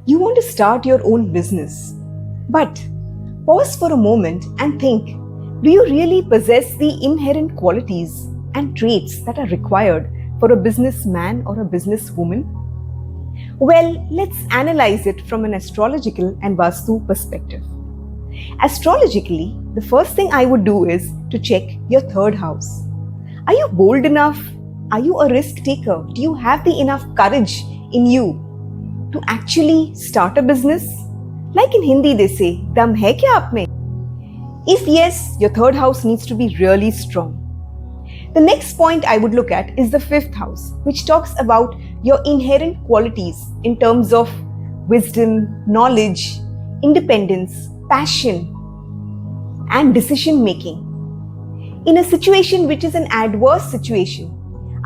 You want to start your own business. But pause for a moment and think, do you really possess the inherent qualities and traits that are required for a businessman or a businesswoman? Well, let's analyze it from an astrological and Vastu perspective. Astrologically, the first thing I would do is to check your third house. Are you bold enough? Are you a risk taker? Do you have the enough courage in you to actually start a business? Like in Hindi they say, dam hai kya aap mein? If yes, your third house needs to be really strong. The next point I would look at is the fifth house, which talks about your inherent qualities in terms of wisdom, knowledge, independence, passion, and decision making. In a situation which is an adverse situation,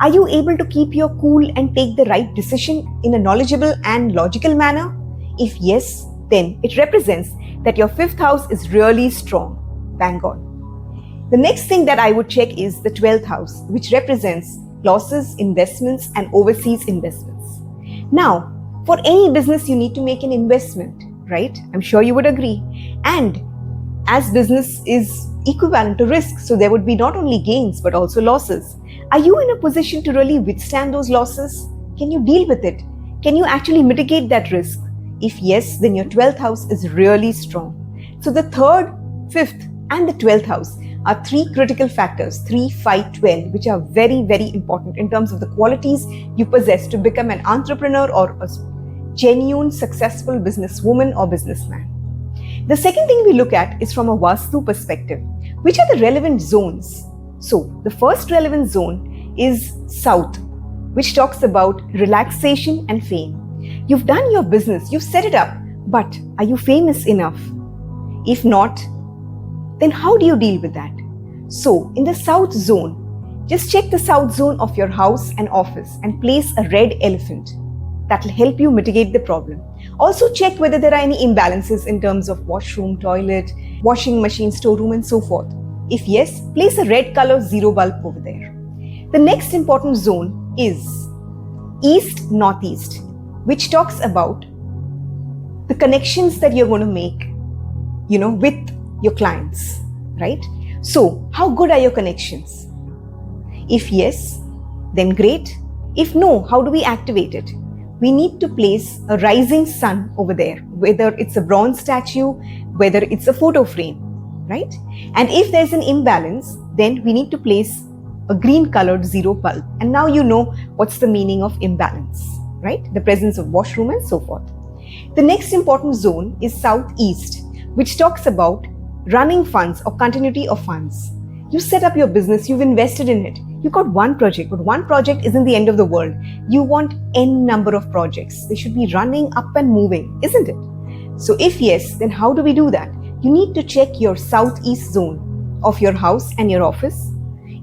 are you able to keep your cool and take the right decision in a knowledgeable and logical manner? If yes, then it represents that your fifth house is really strong. Bang on. The next thing that I would check is the 12th house, which represents losses, investments, and overseas investments. Now, for any business, you need to make an investment, right? I'm sure you would agree. And as business is equivalent to risk, so there would be not only gains but also losses. Are you in a position to really withstand those losses? Can you deal with it? Can you actually mitigate that risk? If yes, then your 12th house is really strong. So the 3rd, 5th, and the 12th house are 3 critical factors, 3, 5, 12, which are very, very important in terms of the qualities you possess to become an entrepreneur or a genuine, successful businesswoman or businessman. The second thing we look at is from a Vastu perspective. Which are the relevant zones? So, the first relevant zone is South, which talks about relaxation and fame. You've done your business, you've set it up, but are you famous enough? If not, then how do you deal with that? So, in the South zone, just check the South zone of your house and office and place a red elephant. That will help you mitigate the problem. Also check whether there are any imbalances in terms of washroom, toilet, washing machine, storeroom, and so forth. If yes, place a red color 0 bulb over there. The next important zone is East Northeast, which talks about the connections that you're going to make, with your clients, right? So, how good are your connections? If yes, then great. If no, how do we activate it? We need to place a rising sun over there, whether it's a bronze statue, whether it's a photo frame, right? And if there's an imbalance, then we need to place a green colored 0 bulb. And now you know what's the meaning of imbalance, right? The presence of washroom and so forth. The next important zone is Southeast, which talks about running funds or continuity of funds. You set up your business, you've invested in it. You got one project, but one project isn't the end of the world. You want n number of projects. They should be running up and moving, isn't it? So if yes, then how do we do that? You need to check your Southeast zone of your house and your office.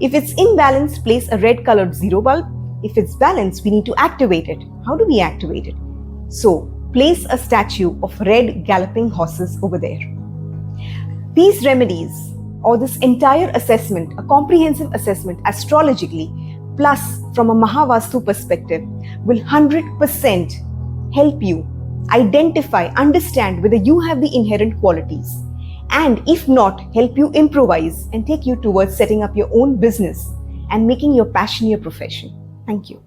If it's imbalanced, place a red colored 0 bulb. If it's balanced, we need to activate it. How do we activate it? So place a statue of red galloping horses over there. These remedies, or this entire assessment, a comprehensive assessment astrologically, plus from a Mahavastu perspective, will 100% help you identify, understand whether you have the inherent qualities, and if not, help you improvise and take you towards setting up your own business and making your passion your profession. Thank you.